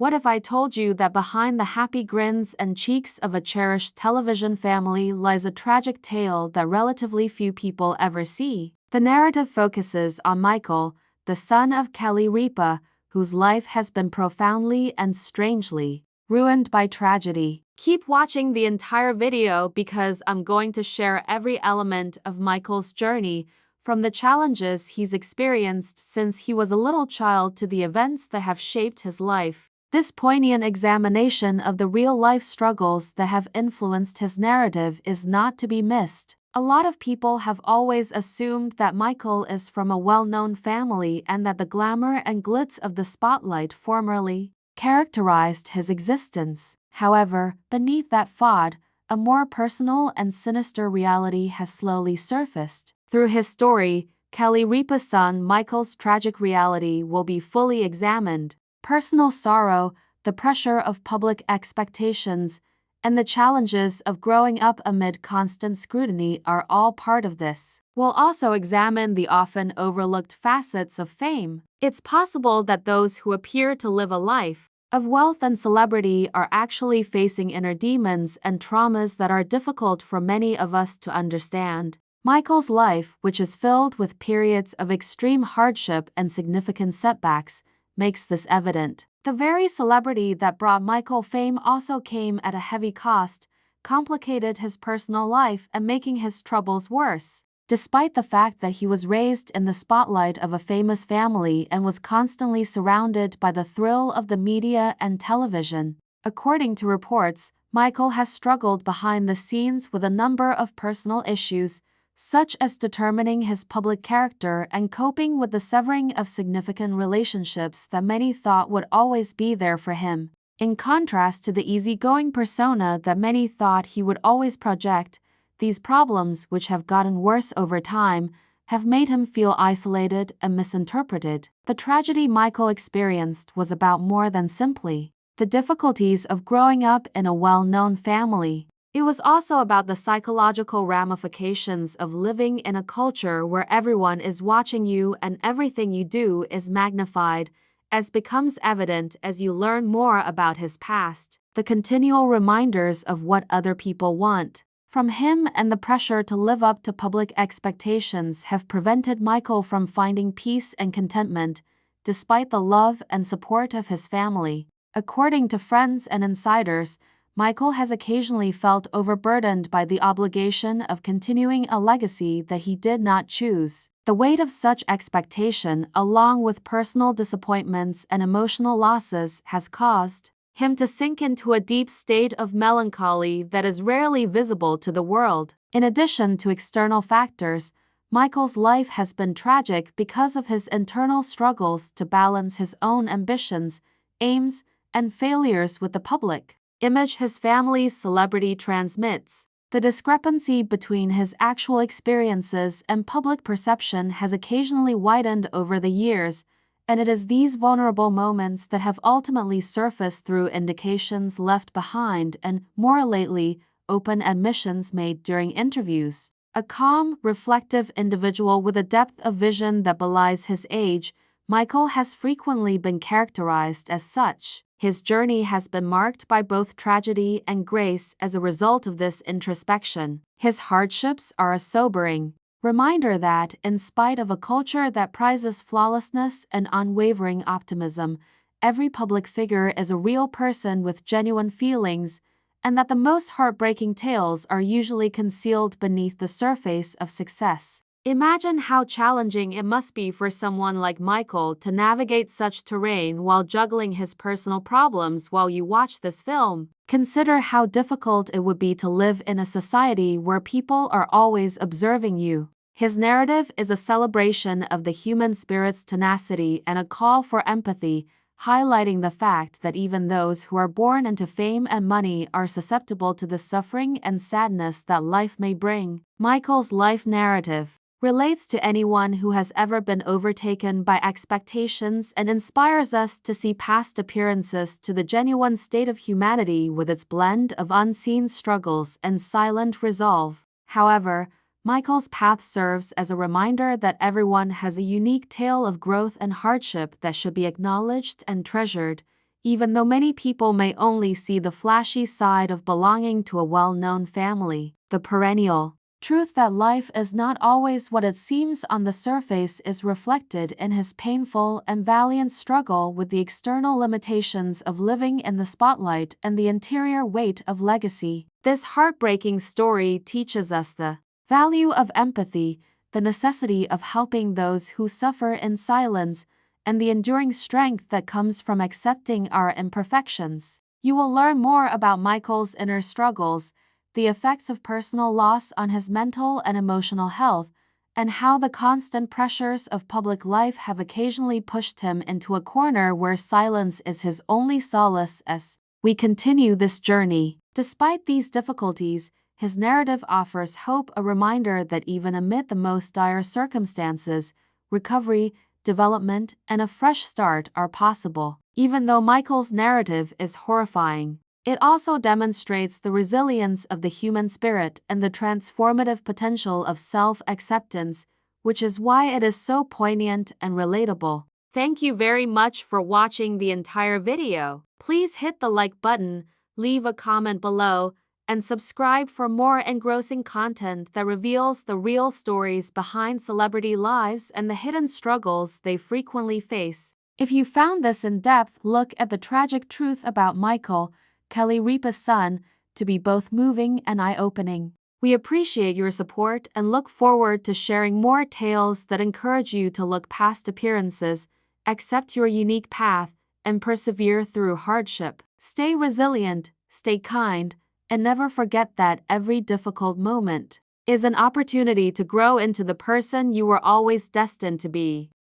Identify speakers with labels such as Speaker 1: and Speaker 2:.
Speaker 1: What if I told you that behind the happy grins and cheeks of a cherished television family lies a tragic tale that relatively few people ever see? The narrative focuses on Michael, the son of Kelly Ripa, whose life has been profoundly and strangely ruined by tragedy. Keep watching the entire video because I'm going to share every element of Michael's journey, from the challenges he's experienced since he was a little child to the events that have shaped his life. This poignant examination of the real-life struggles that have influenced his narrative is not to be missed. A lot of people have always assumed that Michael is from a well-known family and that the glamour and glitz of the spotlight formerly characterized his existence. However, beneath that facade, a more personal and sinister reality has slowly surfaced. Through his story, Kelly Ripa's son Michael's tragic reality will be fully examined. Personal sorrow, the pressure of public expectations, and the challenges of growing up amid constant scrutiny are all part of this. We'll also examine the often overlooked facets of fame. It's possible that those who appear to live a life of wealth and celebrity are actually facing inner demons and traumas that are difficult for many of us to understand. Michael's life, which is filled with periods of extreme hardship and significant setbacks, makes this evident. The very celebrity that brought Michael fame also came at a heavy cost, complicated his personal life and making his troubles worse. Despite the fact that he was raised in the spotlight of a famous family and was constantly surrounded by the thrill of the media and television, according to reports, Michael has struggled behind the scenes with a number of personal issues, such as determining his public character and coping with the severing of significant relationships that many thought would always be there for him. In contrast to the easygoing persona that many thought he would always project, these problems, which have gotten worse over time, have made him feel isolated and misinterpreted. The tragedy Michael experienced was about more than simply the difficulties of growing up in a well-known family. It was also about the psychological ramifications of living in a culture where everyone is watching you and everything you do is magnified, as becomes evident as you learn more about his past. The continual reminders of what other people want from him and the pressure to live up to public expectations have prevented Michael from finding peace and contentment, despite the love and support of his family. According to friends and insiders, Michael has occasionally felt overburdened by the obligation of continuing a legacy that he did not choose. The weight of such expectation, along with personal disappointments and emotional losses, has caused him to sink into a deep state of melancholy that is rarely visible to the world. In addition to external factors, Michael's life has been tragic because of his internal struggles to balance his own ambitions, aims, and failures with the public image his family's celebrity transmits. The discrepancy between his actual experiences and public perception has occasionally widened over the years, and it is these vulnerable moments that have ultimately surfaced through indications left behind and, more lately, open admissions made during interviews. A calm, reflective individual with a depth of vision that belies his age, Michael has frequently been characterized as such. His journey has been marked by both tragedy and grace as a result of this introspection. His hardships are a sobering reminder that, in spite of a culture that prizes flawlessness and unwavering optimism, every public figure is a real person with genuine feelings, and that the most heartbreaking tales are usually concealed beneath the surface of success. Imagine how challenging it must be for someone like Michael to navigate such terrain while juggling his personal problems while you watch this film. Consider how difficult it would be to live in a society where people are always observing you. His narrative is a celebration of the human spirit's tenacity and a call for empathy, highlighting the fact that even those who are born into fame and money are susceptible to the suffering and sadness that life may bring. Michael's life narrative relates to anyone who has ever been overtaken by expectations and inspires us to see past appearances to the genuine state of humanity with its blend of unseen struggles and silent resolve. However, Michael's path serves as a reminder that everyone has a unique tale of growth and hardship that should be acknowledged and treasured, even though many people may only see the flashy side of belonging to a well-known family. The perennial truth that life is not always what it seems on the surface is reflected in his painful and valiant struggle with the external limitations of living in the spotlight and the interior weight of legacy. This heartbreaking story teaches us the value of empathy, the necessity of helping those who suffer in silence, and the enduring strength that comes from accepting our imperfections. You will learn more about Michael's inner struggles, the effects of personal loss on his mental and emotional health, and how the constant pressures of public life have occasionally pushed him into a corner where silence is his only solace as we continue this journey. Despite these difficulties, his narrative offers hope, a reminder that even amid the most dire circumstances, recovery, development, and a fresh start are possible. Even though Michael's narrative is horrifying, it also demonstrates the resilience of the human spirit and the transformative potential of self-acceptance, which is why it is so poignant and relatable. Thank you very much for watching the entire video. Please hit the like button, leave a comment below, and subscribe for more engrossing content that reveals the real stories behind celebrity lives and the hidden struggles they frequently face. If you found this in-depth look at the tragic truth about Michael, Kelly Ripa's son, to be both moving and eye-opening, we appreciate your support and look forward to sharing more tales that encourage you to look past appearances, accept your unique path, and persevere through hardship. Stay resilient, stay kind, and never forget that every difficult moment is an opportunity to grow into the person you were always destined to be.